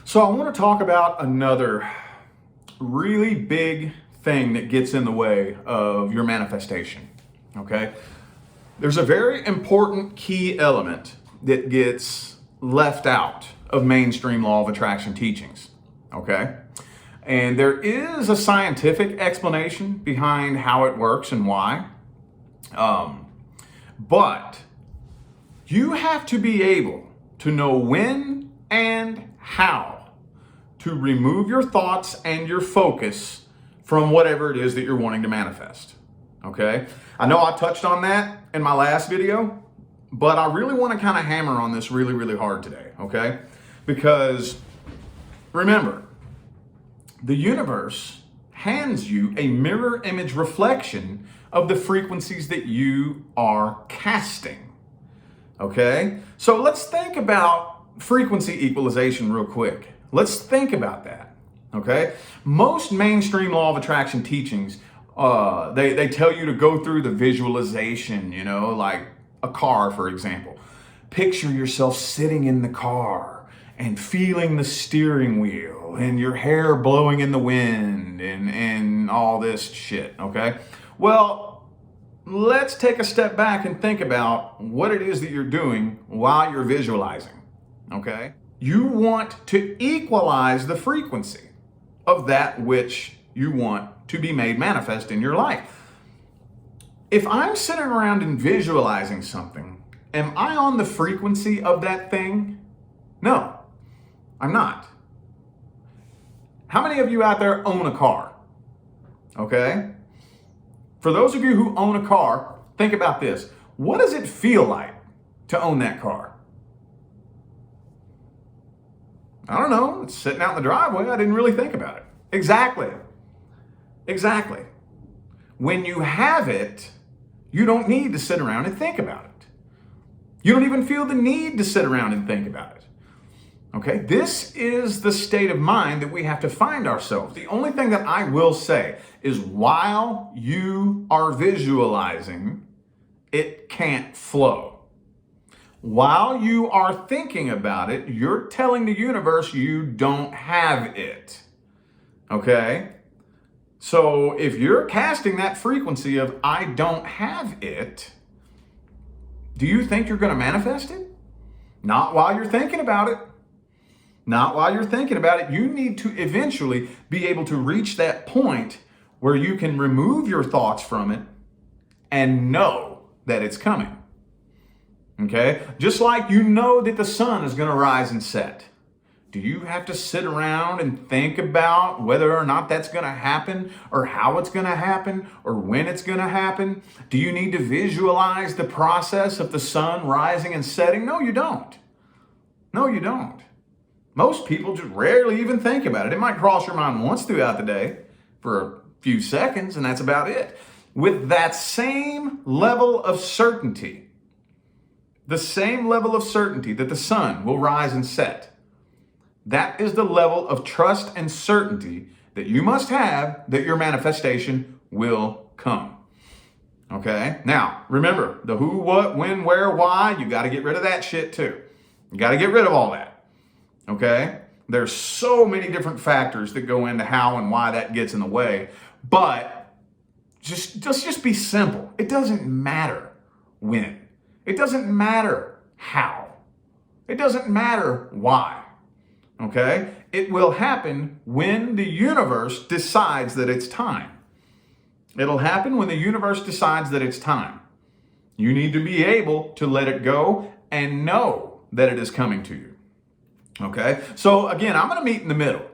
So I want to talk about another really big thing that gets in the way of your manifestation. Okay? There's a very important key element that gets left out of mainstream law of attraction teachings. Okay? And there is a scientific explanation behind how it works and why. But you have to be able to know when and how to remove your thoughts and your focus from whatever it is that you're wanting to manifest. Okay? I know I touched on that in my last video, but I really want to kind of hammer on this really, really hard today. Okay? Because remember, the universe hands you a mirror image reflection of the frequencies that you are casting. Okay? So let's think about frequency equalization real quick. Let's think about that. Okay? Most mainstream law of attraction teachings, they tell you to go through the visualization, like a car, for example. Picture yourself sitting in the car and feeling the steering wheel and your hair blowing in the wind and all this shit. Okay? Well, let's take a step back and think about what it is that you're doing while you're visualizing, okay? You want to equalize the frequency of that which you want to be made manifest in your life. If I'm sitting around and visualizing something, am I on the frequency of that thing? No, I'm not. How many of you out there own a car? Okay? For those of you who own a car, think about this. What does it feel like to own that car? I don't know. It's sitting out in the driveway. I didn't really think about it. Exactly. When you have it, you don't need to sit around and think about it. You don't even feel the need to sit around and think about it. Okay? This is the state of mind that we have to find ourselves. The only thing that I will say is while you are visualizing, it can't flow. While you are thinking about it, you're telling the universe you don't have it. Okay? So if you're casting that frequency of I don't have it, do you think you're going to manifest it? Not while you're thinking about it. Not while you're thinking about it. You need to eventually be able to reach that point where you can remove your thoughts from it and know that it's coming. Okay? Just like you know that the sun is going to rise and set. Do you have to sit around and think about whether or not that's going to happen, or how it's going to happen, or when it's going to happen? Do you need to visualize the process of the sun rising and setting? No, you don't. No, you don't. Most people just rarely even think about it. It might cross your mind once throughout the day for a few seconds, and that's about it. With that same level of certainty, the same level of certainty that the sun will rise and set, that is the level of trust and certainty that you must have that your manifestation will come. Okay? Now, remember, the who, what, when, where, why, you got to get rid of that shit too. You got to get rid of all that. Okay? There's so many different factors that go into how and why that gets in the way, but just be simple. It doesn't matter when. It doesn't matter how. It doesn't matter why. Okay? It will happen when the universe decides that it's time. It'll happen when the universe decides that it's time. You need to be able to let it go and know that it is coming to you. Okay? So again, I'm going to meet in the middle.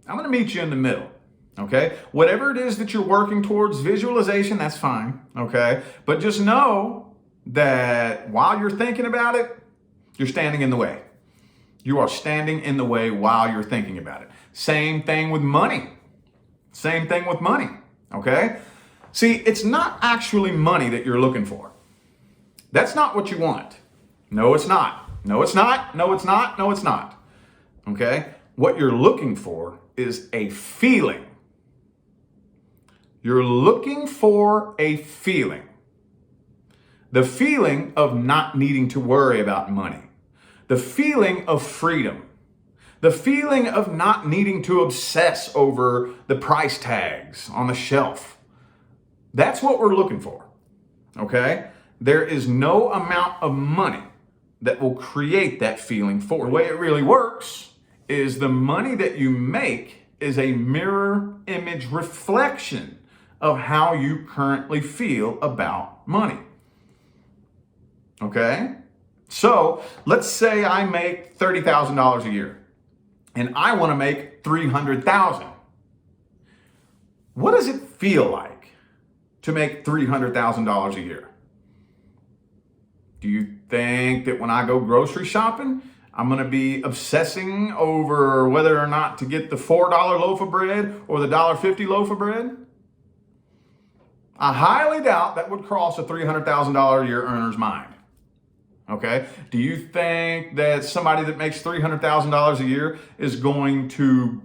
I'm going to meet you in the middle. Okay? Whatever it is that you're working towards, visualization, that's fine. Okay? But just know that while you're thinking about it, you're standing in the way. You are standing in the way while you're thinking about it. Same thing with money. Same thing with money. Okay? See, it's not actually money that you're looking for. That's not what you want. No, it's not. No, it's not. No, it's not. No, it's not. Okay? What you're looking for is a feeling. You're looking for a feeling. The feeling of not needing to worry about money. The feeling of freedom. The feeling of not needing to obsess over the price tags on the shelf. That's what we're looking for, okay? There is no amount of money that will create that feeling for you. The way it really works is the money that you make is a mirror image reflection of how you currently feel about money. Okay? So let's say I make $30,000 a year and I want to make $300,000. What does it feel like to make $300,000 a year? Do you think that when I go grocery shopping, I'm going to be obsessing over whether or not to get the $4 loaf of bread or the $1.50 loaf of bread? I highly doubt that would cross a $300,000 a year earner's mind. Okay? Do you think that somebody that makes $300,000 a year is going to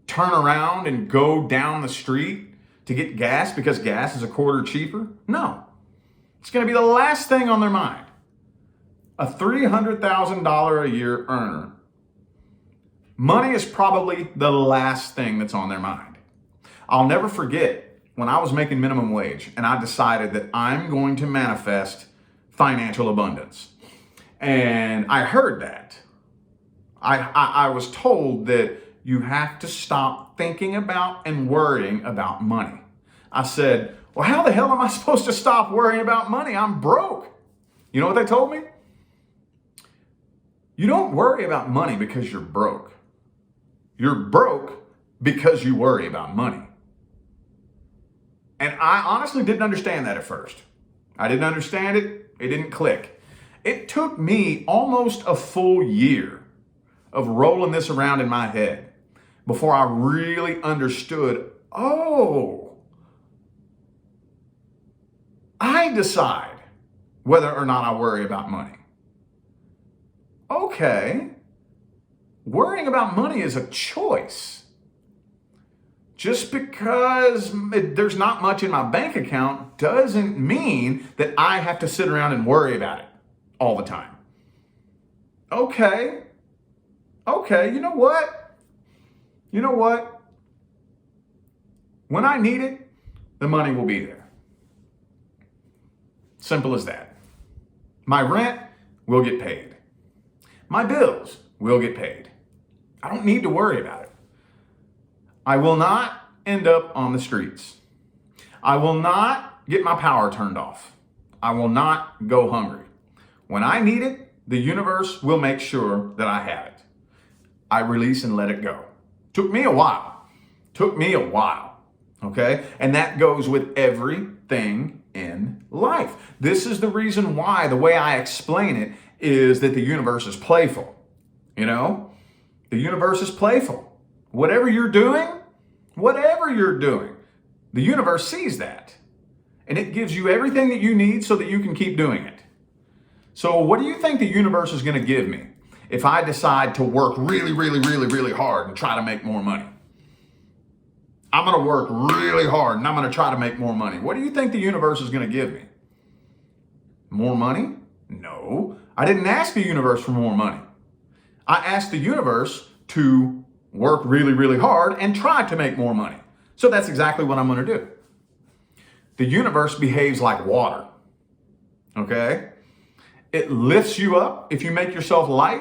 turn around and go down the street to get gas because gas is a quarter cheaper? No. It's going to be the last thing on their mind. A $300,000 a year earner, money is probably the last thing that's on their mind. I'll never forget when I was making minimum wage and I decided that I'm going to manifest financial abundance. And I heard that. I was told that you have to stop thinking about and worrying about money. I said, well, how the hell am I supposed to stop worrying about money? I'm broke. You know what they told me? You don't worry about money because you're broke. You're broke because you worry about money. And I honestly didn't understand that at first. I didn't understand it. It didn't click. It took me almost a full year of rolling this around in my head before I really understood, oh, I decide whether or not I worry about money. Okay, worrying about money is a choice. Just because there's not much in my bank account doesn't mean that I have to sit around and worry about it all the time. Okay, you know what? When I need it, the money will be there. Simple as that. My rent will get paid. My bills will get paid. I don't need to worry about it. I will not end up on the streets. I will not get my power turned off. I will not go hungry. When I need it, the universe will make sure that I have it. I release and let it go. Took me a while. Okay? And that goes with everything in life. This is the reason why the way I explain it is that the universe is playful. You know, the universe is playful. Whatever you're doing, the universe sees that. And it gives you everything that you need so that you can keep doing it. So what do you think the universe is going to give me if I decide to work really hard and try to make more money? I'm going to work really hard and I'm going to try to make more money. What do you think the universe is going to give me? More money? No. I didn't ask the universe for more money. I asked the universe to work really hard and try to make more money. So that's exactly what I'm going to do. The universe behaves like water. Okay? It lifts you up if you make yourself light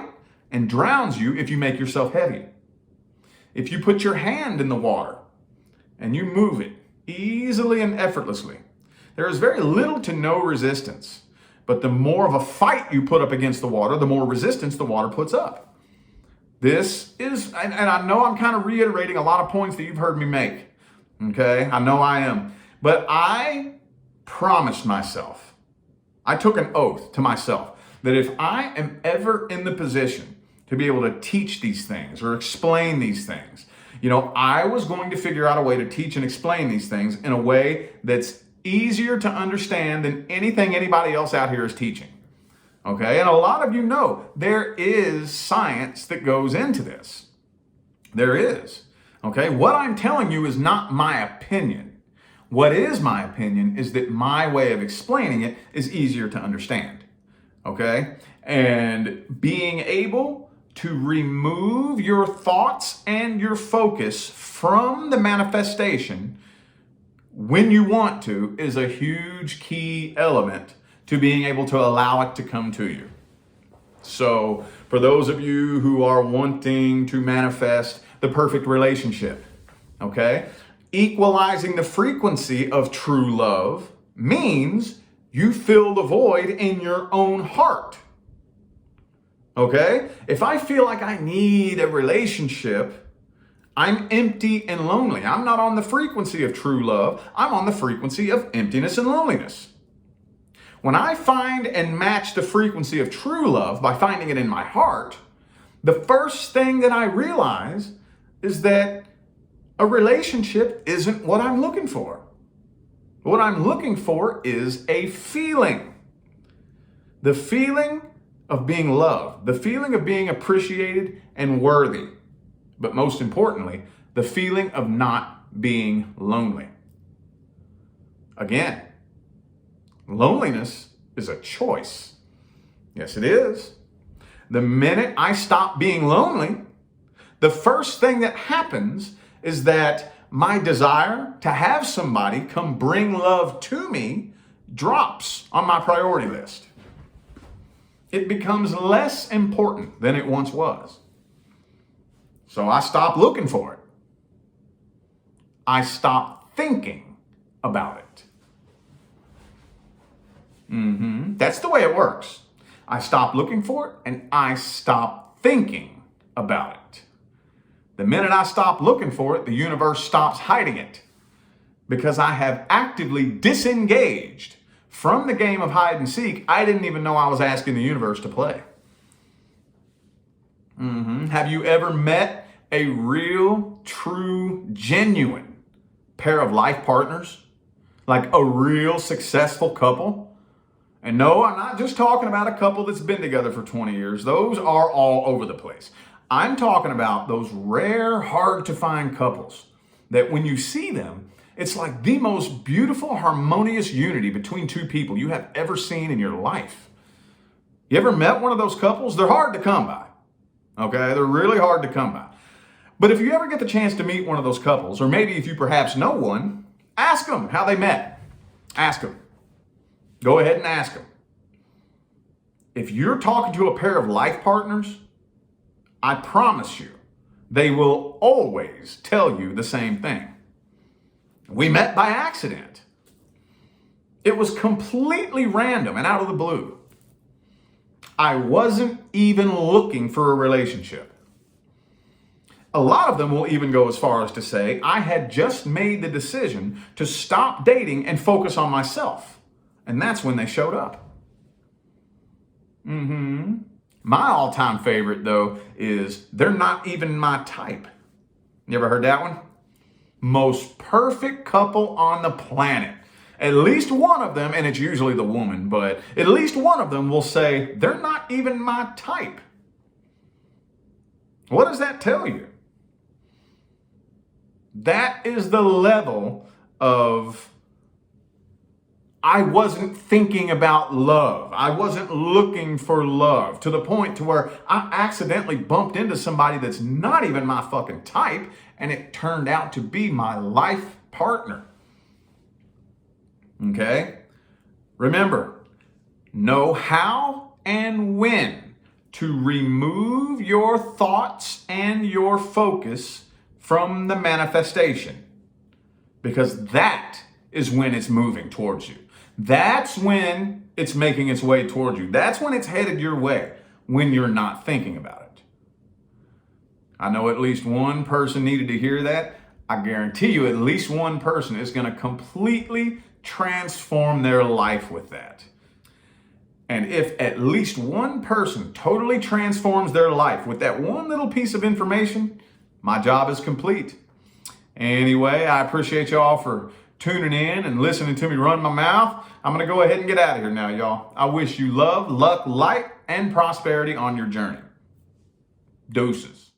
and drowns you if you make yourself heavy. If you put your hand in the water and you move it easily and effortlessly, there is very little to no resistance. But the more of a fight you put up against the water, the more resistance the water puts up. This is, and I know I'm kind of reiterating a lot of points that you've heard me make. Okay, I know I am. But I promised myself, I took an oath to myself that if I am ever in the position to be able to teach these things or explain these things, I was going to figure out a way to teach and explain these things in a way that's easier to understand than anything anybody else out here is teaching. Okay, and a lot of you know there is science that goes into this. There is. Okay, what I'm telling you is not my opinion. What is my opinion is that my way of explaining it is easier to understand. Okay, and being able to remove your thoughts and your focus from the manifestation when you want to is a huge key element to being able to allow it to come to you. So for those of you who are wanting to manifest the perfect relationship, okay, equalizing the frequency of true love means you fill the void in your own heart. Okay? If I feel like I need a relationship, I'm empty and lonely. I'm not on the frequency of true love. I'm on the frequency of emptiness and loneliness. When I find and match the frequency of true love by finding it in my heart, the first thing that I realize is that a relationship isn't what I'm looking for. What I'm looking for is a feeling. The feeling of being loved, the feeling of being appreciated and worthy, but most importantly, the feeling of not being lonely. Again, loneliness is a choice. Yes, it is. The minute I stop being lonely, the first thing that happens is that my desire to have somebody come bring love to me drops on my priority list. It becomes less important than it once was. So I stop looking for it. I stop thinking about it. That's the way it works. I stop looking for it and I stop thinking about it. The minute I stop looking for it, the universe stops hiding it because I have actively disengaged from the game of hide and seek. I didn't even know I was asking the universe to play. Have you ever met a real, true, genuine pair of life partners? Like a real successful couple? And no, I'm not just talking about a couple that's been together for 20 years. Those are all over the place. I'm talking about those rare, hard to find couples that when you see them, it's like the most beautiful, harmonious unity between two people you have ever seen in your life. You ever met one of those couples? They're hard to come by. Okay, they're really hard to come by. But if you ever get the chance to meet one of those couples, or maybe if you perhaps know one, ask them how they met. Ask them. Go ahead and ask them. If you're talking to a pair of life partners, I promise you, they will always tell you the same thing. We met by accident. It was completely random and out of the blue. I wasn't even looking for a relationship. A lot of them will even go as far as to say, I had just made the decision to stop dating and focus on myself. And that's when they showed up. My all-time favorite, though, is they're not even my type. You ever heard that one? Most perfect couple on the planet. At least one of them, and it's usually the woman, but at least one of them will say, they're not even my type. What does that tell you? That is the level of I wasn't thinking about love. I wasn't looking for love to the point to where I accidentally bumped into somebody that's not even my fucking type, and it turned out to be my life partner. Okay? Remember, know how and when to remove your thoughts and your focus from the manifestation, because that is when it's moving towards you. That's when it's making its way towards you. That's when it's headed your way, when you're not thinking about it. I know at least one person needed to hear that. I guarantee you at least one person is going to completely transform their life with that. And if at least one person totally transforms their life with that one little piece of information, my job is complete. Anyway, I appreciate y'all for tuning in and listening to me run my mouth. I'm going to go ahead and get out of here now, y'all. I wish you love, luck, light, and prosperity on your journey. Deuces.